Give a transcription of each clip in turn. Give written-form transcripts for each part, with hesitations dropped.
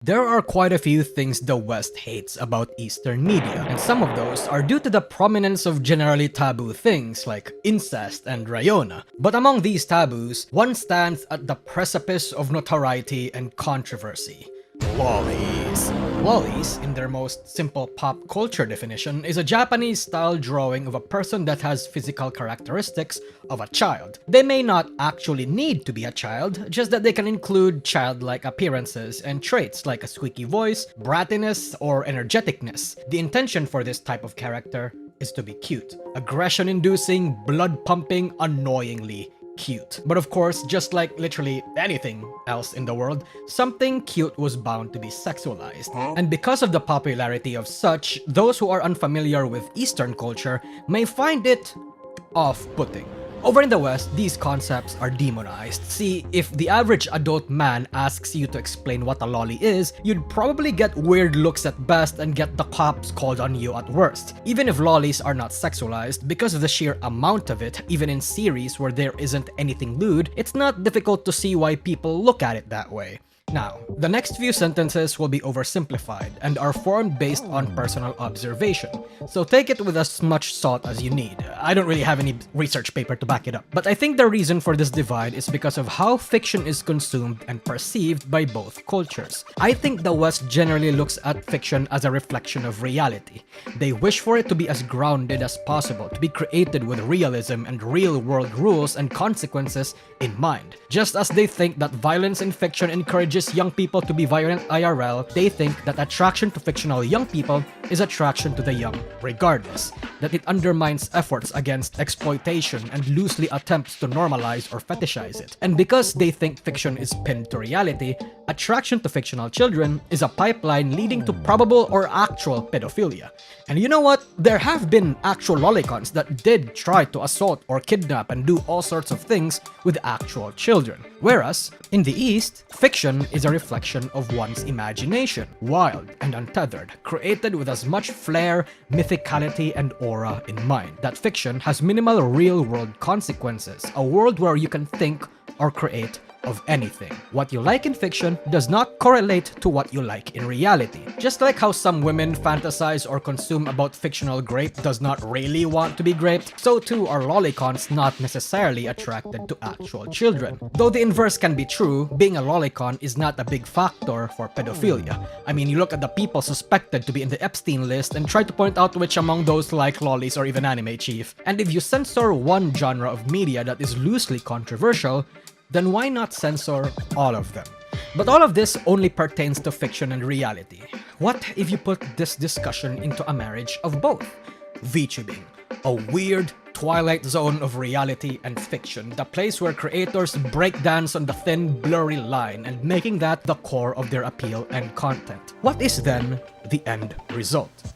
There are quite a few things the West hates about Eastern media, and some of those are due to the prominence of generally taboo things like incest and Rayona. But among these taboos, one stands at the precipice of notoriety and controversy: lolis. Lolis, in their most simple pop culture definition, is a Japanese-style drawing of a person that has physical characteristics of a child. They may not actually need to be a child, just that they can include childlike appearances and traits like a squeaky voice, brattiness, or energeticness. The intention for this type of character is to be cute. Aggression-inducing, blood-pumping, annoyingly cute. But of course, just like literally anything else in the world, something cute was bound to be sexualized. And because of the popularity of such, those who are unfamiliar with Eastern culture may find it off-putting. Over in the West, these concepts are demonized. See, if the average adult man asks you to explain what a loli is, you'd probably get weird looks at best and get the cops called on you at worst. Even if lolis are not sexualized, because of the sheer amount of it, even in series where there isn't anything lewd, it's not difficult to see why people look at it that way. Now, the next few sentences will be oversimplified and are formed based on personal observation, so take it with as much salt as you need. I don't really have any research paper to back it up, but I think the reason for this divide is because of how fiction is consumed and perceived by both cultures. I think the West generally looks at fiction as a reflection of reality. They wish for it to be as grounded as possible, to be created with realism and real-world rules and consequences in mind. Just as they think that violence in fiction encourages young people to be violent IRL, they think that attraction to fictional young people is attraction to the young regardless, that it undermines efforts against exploitation and loosely attempts to normalize or fetishize it. And because they think fiction is pinned to reality, attraction to fictional children is a pipeline leading to probable or actual pedophilia. And you know what? There have been actual lolicons that did try to assault or kidnap and do all sorts of things with actual children. Whereas, in the East, fiction is a reflection of one's imagination, wild and untethered, created with as much flair, mythicality, and aura in mind. That fiction has minimal real-world consequences, a world where you can think or create of anything. What you like in fiction does not correlate to what you like in reality. Just like how some women fantasize or consume about fictional grape does not really want to be graped, so too are lolicons not necessarily attracted to actual children. Though the inverse can be true, being a lolicon is not a big factor for pedophilia. I mean, you look at the people suspected to be in the Epstein list and try to point out which among those like lolis or even anime chief. And if you censor one genre of media that is loosely controversial, then why not censor all of them? But all of this only pertains to fiction and reality. What if you put this discussion into a marriage of both? VTubing, a weird twilight zone of reality and fiction, the place where creators breakdance on the thin, blurry line and making that the core of their appeal and content. What is then the end result?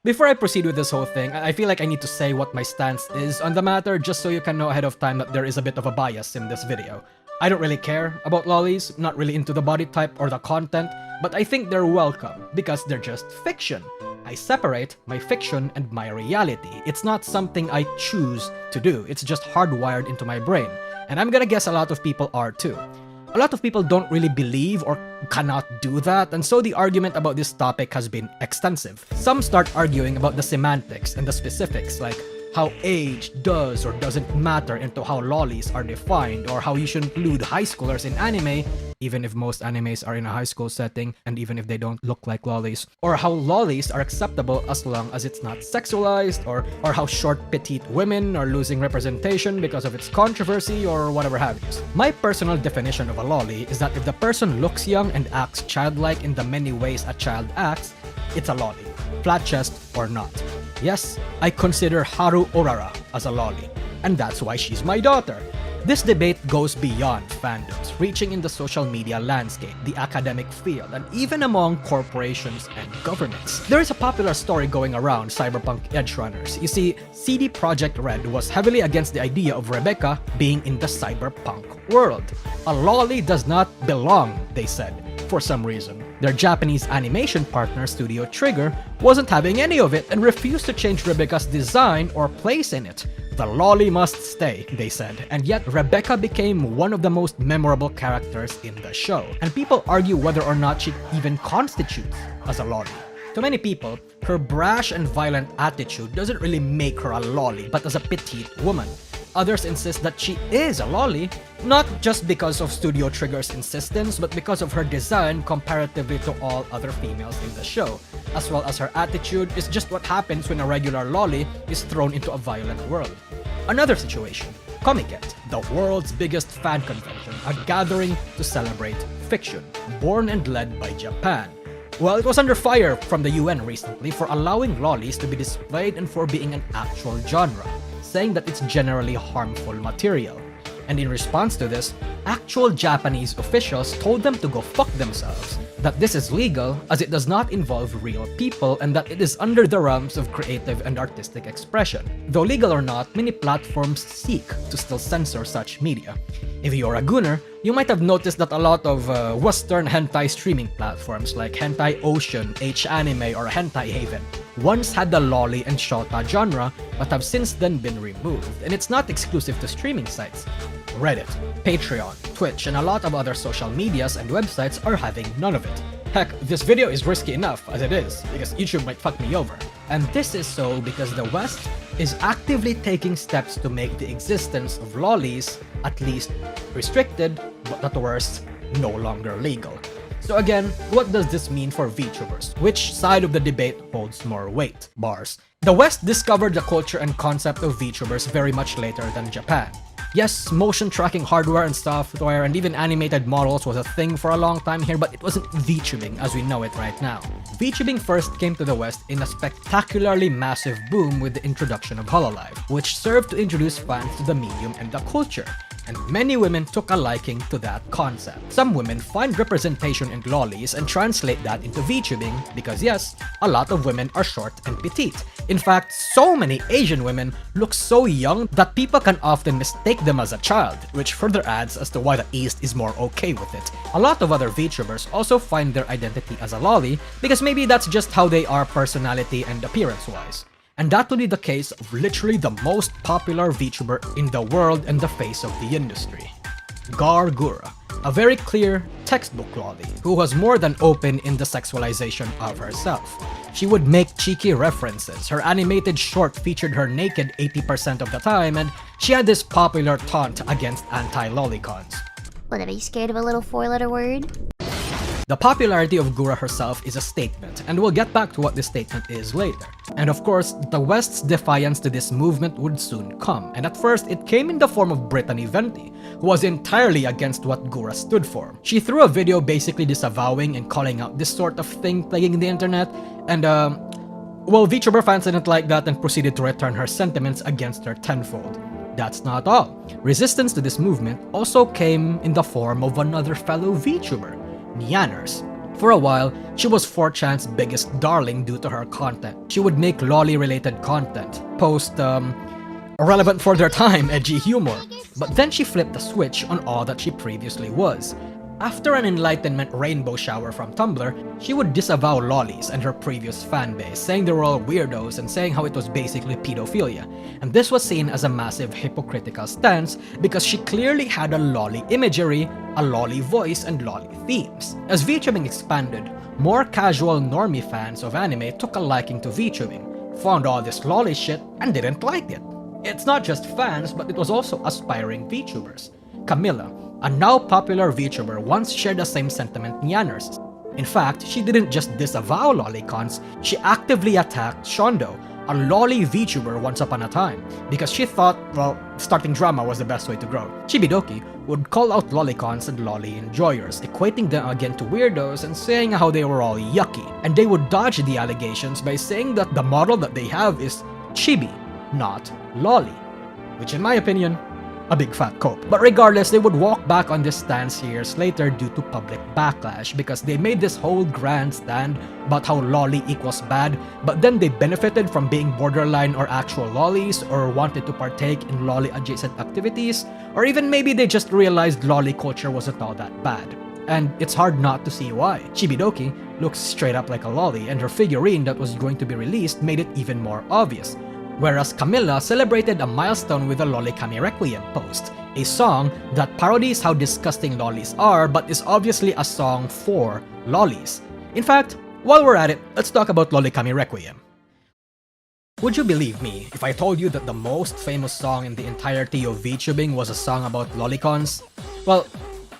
Before I proceed with this whole thing, I feel like I need to say what my stance is on the matter just so you can know ahead of time that there is a bit of a bias in this video. I don't really care about lolis, not really into the body type or the content, but I think they're welcome because they're just fiction. I separate my fiction and my reality. It's not something I choose to do, it's just hardwired into my brain. And I'm gonna guess a lot of people are too. A lot of people don't really believe or cannot do that, and so the argument about this topic has been extensive. Some start arguing about the semantics and the specifics, like how age does or doesn't matter into how lolis are defined, or how you should include high schoolers in anime, even if most animes are in a high school setting, and even if they don't look like lolis, or how lolis are acceptable as long as it's not sexualized, or how short, petite women are losing representation because of its controversy, or whatever have you. My personal definition of a loli is that if the person looks young and acts childlike in the many ways a child acts, it's a loli, flat chest or not. Yes, I consider Haru Urara as a loli, and that's why she's my daughter. This debate goes beyond fandoms, reaching in the social media landscape, the academic field, and even among corporations and governments. There is a popular story going around cyberpunk edgerunners. You see, CD Projekt Red was heavily against the idea of Rebecca being in the cyberpunk world. A loli does not belong, they said, for some reason. Their Japanese animation partner, Studio Trigger, wasn't having any of it and refused to change Rebecca's design or place in it. The loli must stay, they said, and yet Rebecca became one of the most memorable characters in the show, and people argue whether or not she even constitutes as a loli. To many people, her brash and violent attitude doesn't really make her a loli, but as a petite woman. Others insist that she is a loli, not just because of Studio Trigger's insistence, but because of her design comparatively to all other females in the show, as well as her attitude is just what happens when a regular loli is thrown into a violent world. Another situation, Comiket, the world's biggest fan convention, a gathering to celebrate fiction, born and led by Japan. Well, it was under fire from the UN recently for allowing lolis to be displayed and for being an actual genre, saying that it's generally harmful material. And in response to this, actual Japanese officials told them to go fuck themselves, that this is legal as it does not involve real people and that it is under the realms of creative and artistic expression. Though legal or not, many platforms seek to still censor such media. If you're a gooner, you might have noticed that a lot of Western hentai streaming platforms like Hentai Ocean, H-Anime, or Hentai Haven once had the loli and shota genre but have since then been removed, and it's not exclusive to streaming sites. Reddit, Patreon, Twitch, and a lot of other social medias and websites are having none of it. Heck, this video is risky enough as it is, because YouTube might fuck me over. And this is so because the West is actively taking steps to make the existence of lolis at least restricted, but at worst, no longer legal. So again, what does this mean for VTubers? Which side of the debate holds more weight? Bars. The West discovered the culture and concept of VTubers very much later than Japan. Yes, motion tracking hardware and software and even animated models was a thing for a long time here, but it wasn't VTubing as we know it right now. VTubing first came to the West in a spectacularly massive boom with the introduction of HoloLive, which served to introduce fans to the medium and the culture. And many women took a liking to that concept. Some women find representation in lolis and translate that into VTubing because yes, a lot of women are short and petite. In fact, so many Asian women look so young that people can often mistake them as a child, which further adds as to why the East is more okay with it. A lot of other VTubers also find their identity as a loli because maybe that's just how they are personality and appearance-wise. And that would be the case of literally the most popular VTuber in the world and the face of the industry. Gargura, a very clear textbook loli who was more than open in the sexualization of herself. She would make cheeky references, her animated short featured her naked 80% of the time, and she had this popular taunt against anti-lolicons. What, are you scared of a little four-letter word? The popularity of Gura herself is a statement, and we'll get back to what this statement is later. And of course, the West's defiance to this movement would soon come, and at first it came in the form of Brittany Venti, who was entirely against what Gura stood for. She threw a video basically disavowing and calling out this sort of thing plaguing the internet, and well, VTuber fans didn't like that and proceeded to return her sentiments against her tenfold. That's not all. Resistance to this movement also came in the form of another fellow VTuber, Nyanners. For a while, she was 4chan's biggest darling due to her content. She would make loli-related content, post relevant for their time edgy humor, but then she flipped the switch on all that she previously was. After an enlightenment rainbow shower from Tumblr, she would disavow lolis and her previous fanbase, saying they were all weirdos and saying how it was basically pedophilia. And this was seen as a massive hypocritical stance because she clearly had a loli imagery, a loli voice, and loli themes. As VTubing expanded, more casual normie fans of anime took a liking to VTubing, found all this loli shit, and didn't like it. It's not just fans, but it was also aspiring VTubers. Camilla, a now popular VTuber, once shared the same sentiment Nyanners. In fact, she didn't just disavow lolicons, she actively attacked Shondo, a loli VTuber once upon a time, because she thought, well, starting drama was the best way to grow. Chibidoki would call out lolicons and loli enjoyers, equating them again to weirdos and saying how they were all yucky. And they would dodge the allegations by saying that the model that they have is chibi, not loli, which in my opinion, a big fat cope. But regardless, they would walk back on this stance years later due to public backlash because they made this whole grand stand about how loli equals bad, but then they benefited from being borderline or actual lolis or wanted to partake in loli adjacent activities, or even maybe they just realized loli culture wasn't all that bad. And it's hard not to see why. Chibidoki looks straight up like a loli, and her figurine that was going to be released made it even more obvious. whereas Camilla celebrated a milestone with the Lolikami Requiem post, a song that parodies how disgusting lolis are but is obviously a song for lolis. In fact, while we're at it, let's talk about Lolikami Requiem. Would you believe me if I told you that the most famous song in the entirety of VTubing was a song about lolicons? Well,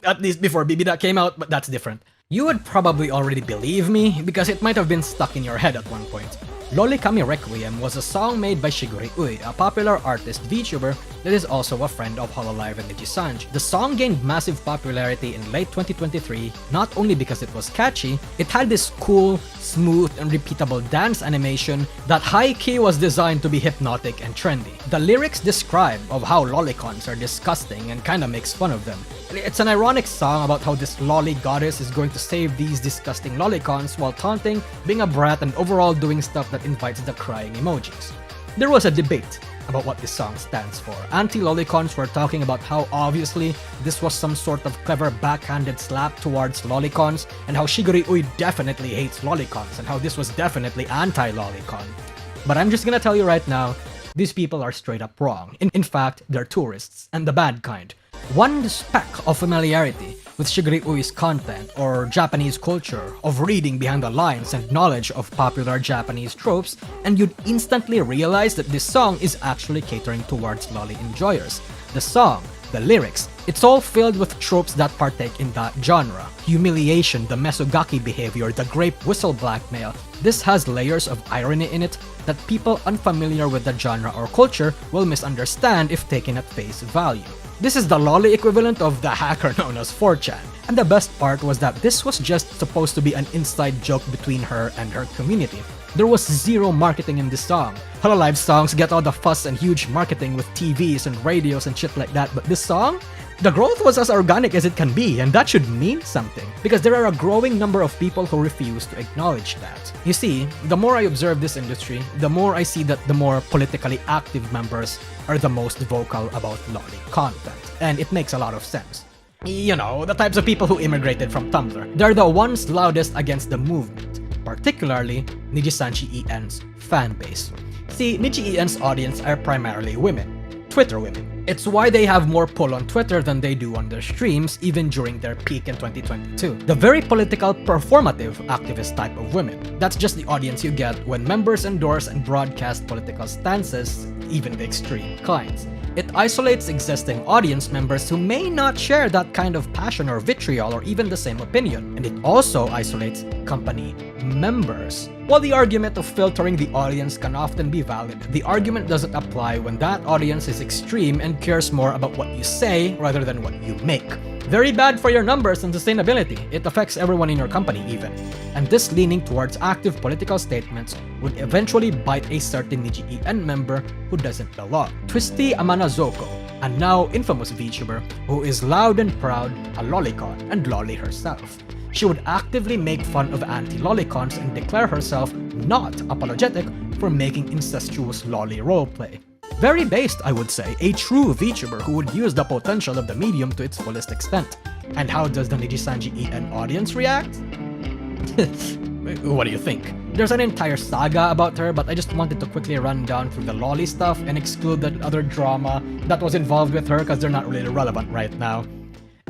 at least before Bibida came out, but that's different. You would probably already believe me because it might have been stuck in your head at one point. Lolikami Requiem was a song made by Shigure Ui, a popular artist VTuber that is also a friend of Hololive and Nijisanji. The song gained massive popularity in late 2023, not only because it was catchy, it had this cool, smooth, and repeatable dance animation that high-key was designed to be hypnotic and trendy. The lyrics describe of how lolicons are disgusting and kinda makes fun of them. It's an ironic song about how this loli goddess is going to save these disgusting lolicons while taunting, being a brat, and overall doing stuff that invites the crying emojis. There was a debate about what this song stands for. Anti-lolicons were talking about how obviously this was some sort of clever backhanded slap towards lolicons, and how Shigure Ui definitely hates lolicons, and how this was definitely anti-lolicon. But I'm just gonna tell you right now, these people are straight up wrong. In fact, they're tourists, and the bad kind. One speck of familiarity with Shigure Ui's content or Japanese culture, of reading behind the lines and knowledge of popular Japanese tropes, and you'd instantly realize that this song is actually catering towards loli enjoyers. The song, the lyrics, it's all filled with tropes that partake in that genre. Humiliation, the mesogaki behavior, the grape whistle blackmail. This has layers of irony in it that people unfamiliar with the genre or culture will misunderstand if taken at face value. This is the loli equivalent of the hacker known as 4chan. And the best part was that this was just supposed to be an inside joke between her and her community. There was zero marketing in this song. Hololive songs get all the fuss and huge marketing with TVs and radios and shit like that, but this song? The growth was as organic as it can be, and that should mean something, because there are a growing number of people who refuse to acknowledge that. You see, the more I observe this industry, the more I see that the more politically active members are the most vocal about loli content, and it makes a lot of sense. You know, the types of people who immigrated from Tumblr. They're the ones loudest against the movement, particularly Nijisanji EN's fanbase. See, Niji EN's audience are primarily women. Twitter women. It's why they have more pull on Twitter than they do on their streams, even during their peak in 2022. The very political, performative, activist type of women. That's just the audience you get when members endorse and broadcast political stances, even the extreme kinds. It isolates existing audience members who may not share that kind of passion or vitriol or even the same opinion. And it also isolates company members. While the argument of filtering the audience can often be valid, the argument doesn't apply when that audience is extreme and cares more about what you say rather than what you make. Very bad for your numbers and sustainability. It affects everyone in your company even. And this leaning towards active political statements would eventually bite a certain Niji EN member who doesn't belong. Twisty Amanazoko, a now infamous VTuber who is loud and proud, a lolicon, and loli herself. She would actively make fun of anti-lolicons and declare herself not apologetic for making incestuous loli roleplay. Very based, I would say, a true VTuber who would use the potential of the medium to its fullest extent. And how does the Nijisanji EN audience react? What do you think? There's an entire saga about her, but I just wanted to quickly run down through the loli stuff and exclude that other drama that was involved with her because they're not really relevant right now.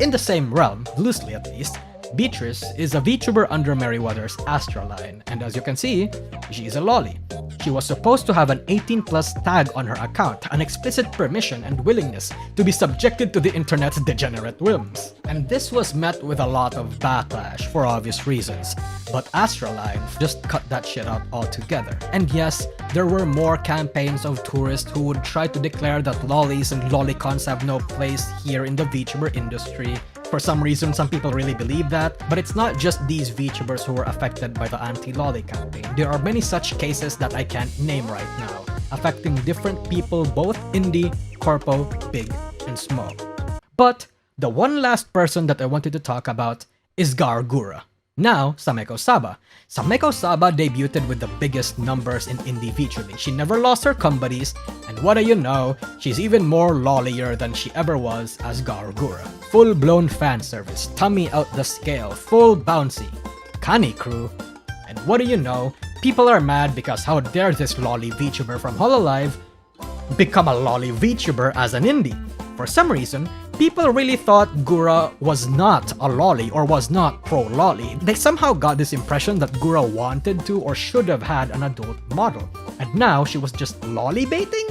In the same realm, loosely at least, Beatrice is a VTuber under Meriwether's Astra line, and as you can see, she is a loli. She was supposed to have an 18+ tag on her account, an explicit permission and willingness to be subjected to the internet's degenerate whims. And this was met with a lot of backlash for obvious reasons, but Astra line just cut that shit out altogether. And yes, there were more campaigns of tourists who would try to declare that lolis and lolicons have no place here in the VTuber industry. For some reason, some people really believe that, but it's not just these VTubers who were affected by the anti-loli campaign. There are many such cases that I can't name right now, affecting different people both indie, corpo, big, and small. But the one last person that I wanted to talk about is Gargura. Now, Sameko Saba. Sameko Saba debuted with the biggest numbers in indie VTubing. She never lost her buddies, and what do you know, she's even more lollier than she ever was as Gargura. Full-blown fan service, tummy out the scale, full bouncy, Kani crew, and what do you know, People are mad because how dare this loli VTuber from Hololive become a loli VTuber as an indie. For some reason, people really thought Gura was not a loli or was not pro-loli. They somehow got this impression that Gura wanted to or should have had an adult model, and now she was just loli baiting?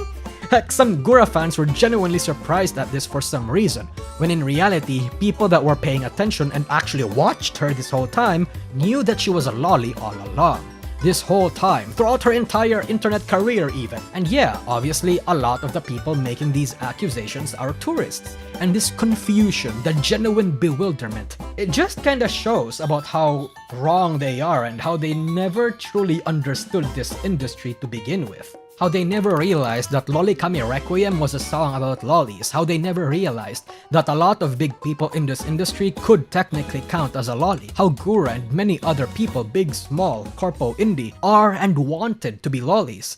Heck, some Gura fans were genuinely surprised at this for some reason, when in reality, people that were paying attention and actually watched her this whole time knew that she was a loli all along. This whole time, throughout her entire internet career even. And yeah, obviously a lot of the people making these accusations are tourists. And this confusion, the genuine bewilderment, it just kinda shows about how wrong they are and how they never truly understood this industry to begin with. How they never realized that Loli Kami Requiem was a song about lolis. How they never realized that a lot of big people in this industry could technically count as a loli. How Gura and many other people, big, small, corpo, indie, are and wanted to be lolis.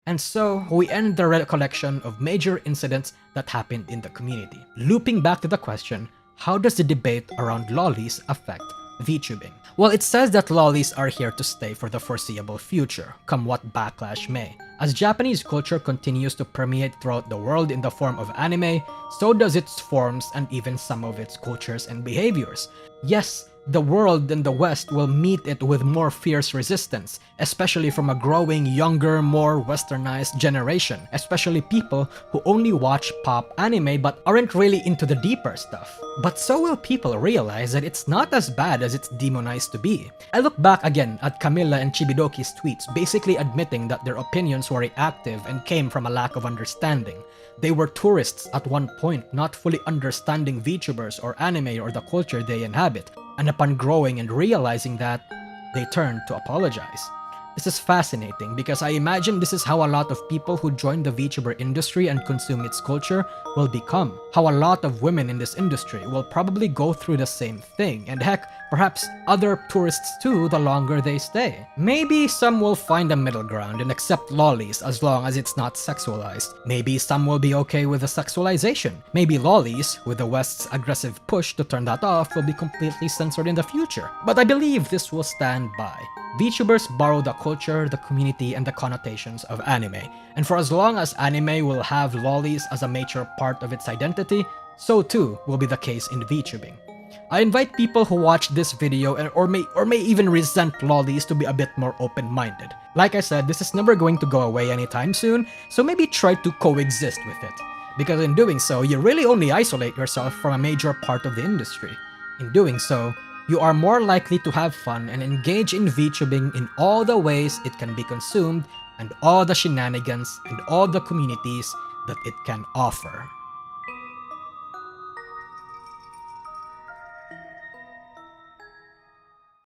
And so, we end the recollection of major incidents that happened in the community. Looping back to the question, how does the debate around lolis affect VTubing? Well, it says that lolis are here to stay for the foreseeable future, come what backlash may. As Japanese culture continues to permeate throughout the world in the form of anime, so does its forms and even some of its cultures and behaviors. Yes, the world and the West will meet it with more fierce resistance, especially from a growing, younger, more westernized generation, especially people who only watch pop anime but aren't really into the deeper stuff. But so will people realize that it's not as bad as it's demonized to be. I look back again at Camilla and Chibidoki's tweets basically admitting that their opinions were reactive and came from a lack of understanding. They were tourists at one point, not fully understanding VTubers or anime or the culture they inhabit. And upon growing and realizing that, they turned to apologize. This is fascinating because I imagine this is how a lot of people who join the VTuber industry and consume its culture will become. How a lot of women in this industry will probably go through the same thing, and heck, perhaps other tourists too the longer they stay. Maybe some will find a middle ground and accept lolis as long as it's not sexualized. Maybe some will be okay with the sexualization. Maybe lolis, with the West's aggressive push to turn that off, will be completely censored in the future. But I believe this will stand by. VTubers borrow the culture, the community, and the connotations of anime. And for as long as anime will have lolis as a major part of its identity, so too will be the case in VTubing. I invite people who watch this video or may even resent lolis to be a bit more open-minded. Like I said, this is never going to go away anytime soon, so maybe try to coexist with it. Because in doing so, you really only isolate yourself from a major part of the industry. In doing so, you are more likely to have fun and engage in VTubing in all the ways it can be consumed and all the shenanigans and all the communities that it can offer.